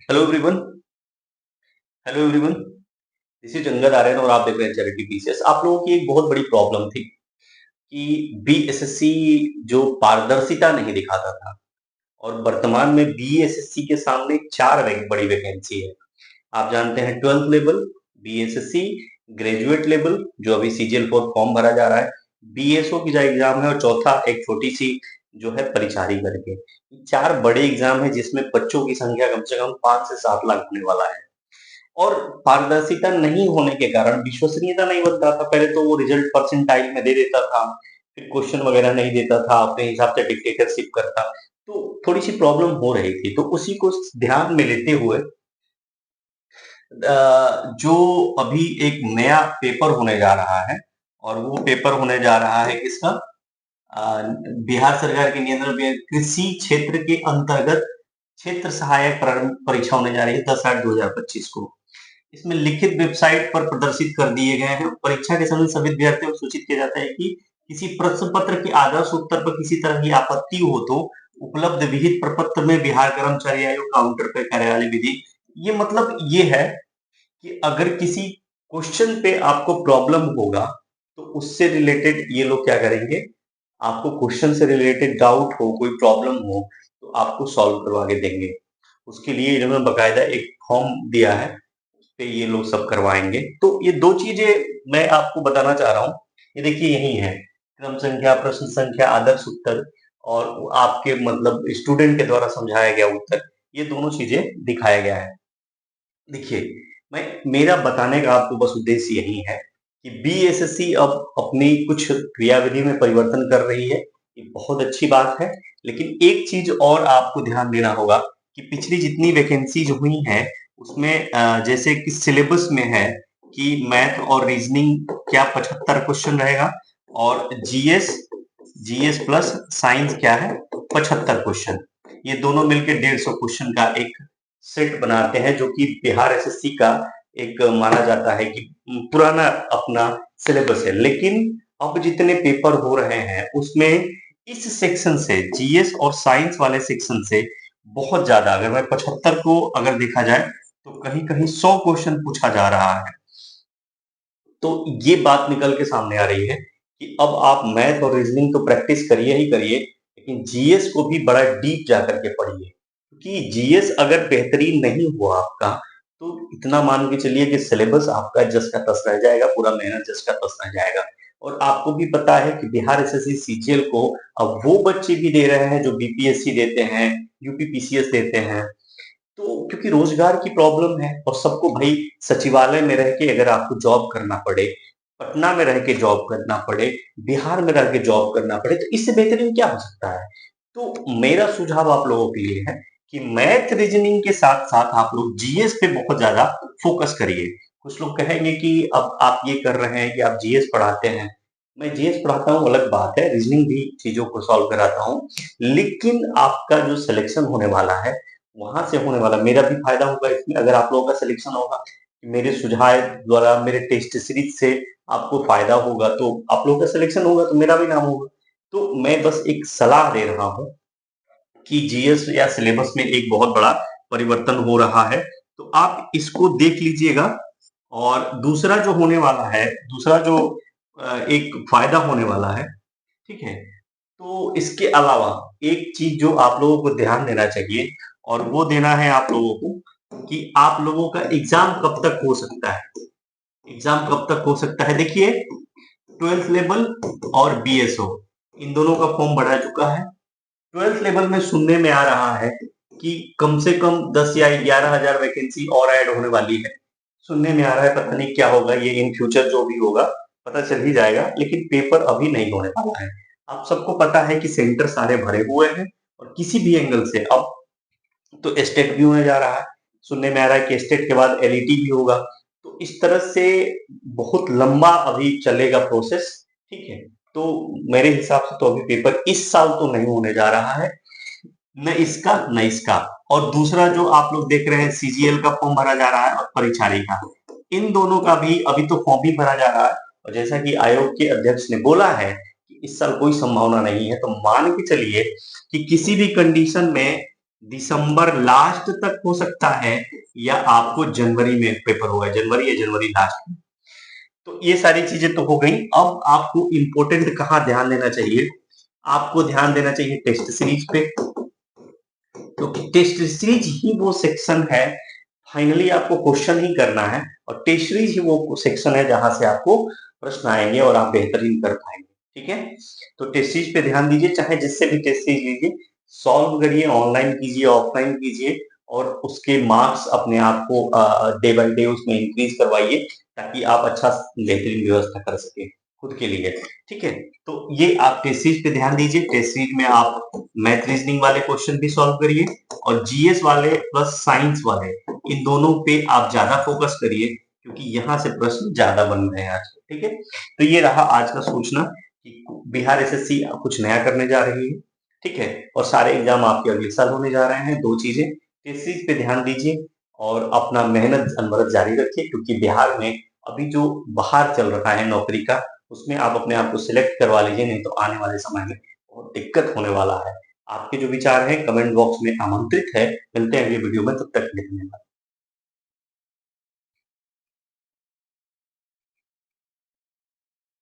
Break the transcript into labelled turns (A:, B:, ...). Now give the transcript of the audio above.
A: Hello everyone. Hello everyone. This is Angad Aryan और आप देख रहे हैं चैरिटी पीसीएस। आप लोगों की एक बहुत बड़ी प्रॉब्लम थी कि बीएसएससी जो पारदर्शिता नहीं दिखाता था, और वर्तमान में बीएसएससी के सामने चार बड़ी वैकेंसी है। आप जानते हैं 12th level, BSSC, graduate level जो अभी सीजीएल फॉर फॉर्म भरा जा रहा है, बीएसओ की जो एग्जाम है, और चौथा एक छोटी सी जो है परिचारी करके। चार बड़े एग्जाम है जिसमें बच्चों की संख्या कम से कम 5 से 7 लाख होने वाला है। और पारदर्शिता नहीं होने के कारण विश्वसनीयता नहीं बनता था। पहले तो वो रिजल्ट परसेंटाइल में दे देता था, फिर क्वेश्चन वगैरह नहीं देता था, अपने हिसाब से डिक्टेटरशिप करता। तो थोड़ी सी प्रॉब्लम हो रही थी, तो उसी को ध्यान में लेते हुए जो अभी एक नया पेपर होने जा रहा है, और वो पेपर होने जा रहा है किसका? बिहार सरकार के नियंत्रण में कृषि क्षेत्र के अंतर्गत क्षेत्र सहायक परीक्षा होने जा रही है 10/8/2025 को। इसमें लिखित वेबसाइट पर प्रदर्शित कर दिए गए हैं। परीक्षा के समय सभी अभ्यर्थियों को सूचित किया जाता है कि किसी प्रश्न पत्र के आदर्श उत्तर पर किसी तरह की आपत्ति हो तो उपलब्ध विहित प्रपत्र में बिहार कर्मचारी आयोग काउंटर पर कार्यालय विधि। ये मतलब ये है कि अगर किसी क्वेश्चन पे आपको प्रॉब्लम होगा तो उससे रिलेटेड ये लोग क्या करेंगे, आपको क्वेश्चन से रिलेटेड डाउट हो, कोई प्रॉब्लम हो, तो आपको सॉल्व करवा के देंगे। उसके लिए इन्होंने बकायदा एक फॉर्म दिया है, उस पे ये लोग सब करवाएंगे। तो ये दो चीजें मैं आपको बताना चाह रहा हूँ। ये देखिए यही है, क्रम संख्या, प्रश्न संख्या, आदर्श उत्तर, और आपके मतलब स्टूडेंट के द्वारा समझाया गया उत्तर, ये दोनों चीजें दिखाया गया है। देखिए, मैं मेरा बताने का आपको बस उद्देश्य यही है कि बीएसएससी अब अपनी कुछ क्रियाविधि में परिवर्तन कर रही है। ये बहुत अच्छी बात है, लेकिन एक चीज और आपको ध्यान देना होगा कि पिछली जितनी वैकेंसीज हुई हैं उसमें जैसे कि सिलेबस में है कि मैथ और रीजनिंग क्या 75 क्वेश्चन रहेगा, और जीएस जीएस प्लस साइंस क्या है 75 क्वेश्चन। ये दोनों मिलकर 150 क्वेश्चन का एक सेट बनाते हैं, जो कि बिहार एसएससी का एक माना जाता है कि पुराना अपना सिलेबस है। लेकिन अब जितने पेपर हो रहे हैं उसमें इस सेक्शन से, जीएस और साइंस वाले सेक्शन से बहुत ज्यादा, अगर मैं 75 को अगर देखा जाए तो कहीं कहीं 100 क्वेश्चन पूछा जा रहा है। तो ये बात निकल के सामने आ रही है कि अब आप मैथ और रीजनिंग तो प्रैक्टिस करिए ही करिए, लेकिन जीएस को भी बड़ा डीप जाकर के पढ़िए। क्योंकि जीएस अगर बेहतरीन नहीं हुआ आपका, तो इतना मान के चलिए कि सिलेबस आपका जस का तस रह जाएगा, पूरा मेहनत जस का तस रह जाएगा। और आपको भी पता है कि बिहार एसएससी सीजीएल को अब वो बच्चे भी दे रहे हैं जो बीपीएससी देते हैं, यूपीपीसीएस देते हैं। तो क्योंकि रोजगार की प्रॉब्लम है, और सबको भाई सचिवालय में रह के अगर आपको जॉब करना पड़े, पटना में रह के जॉब करना पड़े, बिहार में रह के जॉब करना पड़े, तो इससे बेहतरीन क्या हो सकता है? तो मेरा सुझाव आप लोगों के लिए है कि मैथ रीजनिंग के साथ साथ आप लोग जीएस पे बहुत ज्यादा फोकस करिए। कुछ लोग कहेंगे कि अब आप ये कर रहे हैं कि आप जीएस पढ़ाते हैं। मैं जीएस पढ़ाता हूँ अलग बात है, रीजनिंग भी चीजों को सॉल्व कराता हूँ, लेकिन आपका जो सिलेक्शन होने वाला है वहां से होने वाला, मेरा भी फायदा होगा इसमें अगर आप लोगों का सिलेक्शन होगा। मेरे सुझाव द्वारा, मेरे टेस्ट सीरीज से आपको फायदा होगा, तो आप लोगों का सिलेक्शन होगा तो मेरा भी नाम होगा। तो मैं बस एक सलाह दे रहा हूँ कि जीएस या सिलेबस में एक बहुत बड़ा परिवर्तन हो रहा है, तो आप इसको देख लीजिएगा। और दूसरा जो होने वाला है, दूसरा जो एक फायदा होने वाला है, ठीक है, तो इसके अलावा एक चीज जो आप लोगों को ध्यान देना चाहिए, और वो देना है आप लोगों को कि आप लोगों का एग्जाम कब तक हो सकता है। एग्जाम कब तक हो सकता है? देखिए, 12th लेवल और बीएसओ, इन दोनों का फॉर्म बढ़ा चुका है। 12th लेवल में सुनने में आ रहा है कि कम से कम 10 या 11,000 वैकेंसी और ऐड होने वाली है। सुनने में आ रहा है, पता नहीं क्या होगा, ये इन फ्यूचर जो भी होगा पता चल ही जाएगा, लेकिन पेपर अभी नहीं होने वाला है। आप सबको पता है कि सेंटर सारे भरे हुए हैं, और किसी भी एंगल से अब तो स्टेट भी होने जा रहा है। सुनने में आ रहा है कि स्टेट के बाद एलईटी भी होगा। तो इस तरह से बहुत लंबा अभी चलेगा प्रोसेस, ठीक है। तो मेरे हिसाब से तो अभी पेपर इस साल तो नहीं होने जा रहा है, न इसका न इसका। और दूसरा जो आप लोग देख रहे हैं, सीजीएल का फॉर्म भरा जा रहा है और परिचारी का, इन दोनों का भी अभी तो फॉर्म ही भरा जा रहा है। और जैसा कि आयोग के अध्यक्ष ने बोला है कि इस साल कोई संभावना नहीं है, तो मान के चलिए कि किसी भी कंडीशन में दिसंबर लास्ट तक हो सकता है, या आपको जनवरी में पेपर होगा, जनवरी या जनवरी लास्ट में। तो ये सारी चीजें तो हो गई। अब आपको इंपॉर्टेंट कहाँ ध्यान देना चाहिए, आपको ध्यान देना चाहिए टेस्ट सीरीज पे, क्योंकि टेस्ट सीरीज ही वो सेक्शन है, फाइनली आपको क्वेश्चन ही करना है, और टेस्ट सीरीज ही वो सेक्शन है जहां से आपको प्रश्न आएंगे और आप बेहतरीन कर पाएंगे। ठीक है, तो टेस्ट सीरीज पे ध्यान दीजिए, चाहे जिससे भी टेस्ट सीरीज लीजिए, सॉल्व करिए, ऑनलाइन कीजिए, ऑफलाइन कीजिए, और उसके मार्क्स अपने आप को डे बाय डे उसमें इंक्रीज करवाइए, ताकि आप अच्छा बेहतरीन व्यवस्था कर सके खुद के लिए। ठीक है, तो ये आप टेस्ट सीरीज पे ध्यान दीजिए। टेस्ट सीरीज में आप मैथ रीजनिंग वाले क्वेश्चन भी सॉल्व करिए, और जीएस वाले प्लस साइंस वाले, इन दोनों पे आप ज्यादा फोकस करिए, क्योंकि यहाँ से प्रश्न ज्यादा बन रहे हैं आज। ठीक है, तो ये रहा आज का सूचना कि बिहार एसएससी कुछ नया करने जा रही है। ठीक है, और सारे एग्जाम आपके अगले साल होने जा रहे हैं। दो चीजें, टेस्ट सीरीज पे ध्यान दीजिए और अपना मेहनत अनवरत जारी रखिए, क्योंकि बिहार में अभी जो बाहर चल रहा है नौकरी का, उसमें आप अपने आप को सिलेक्ट करवा लीजिए, नहीं तो आने वाले समय में बहुत दिक्कत होने वाला है। आपके जो विचार हैं कमेंट बॉक्स में आमंत्रित है। मिलते हैं अगली वीडियो में, तब तक के लिए धन्यवाद।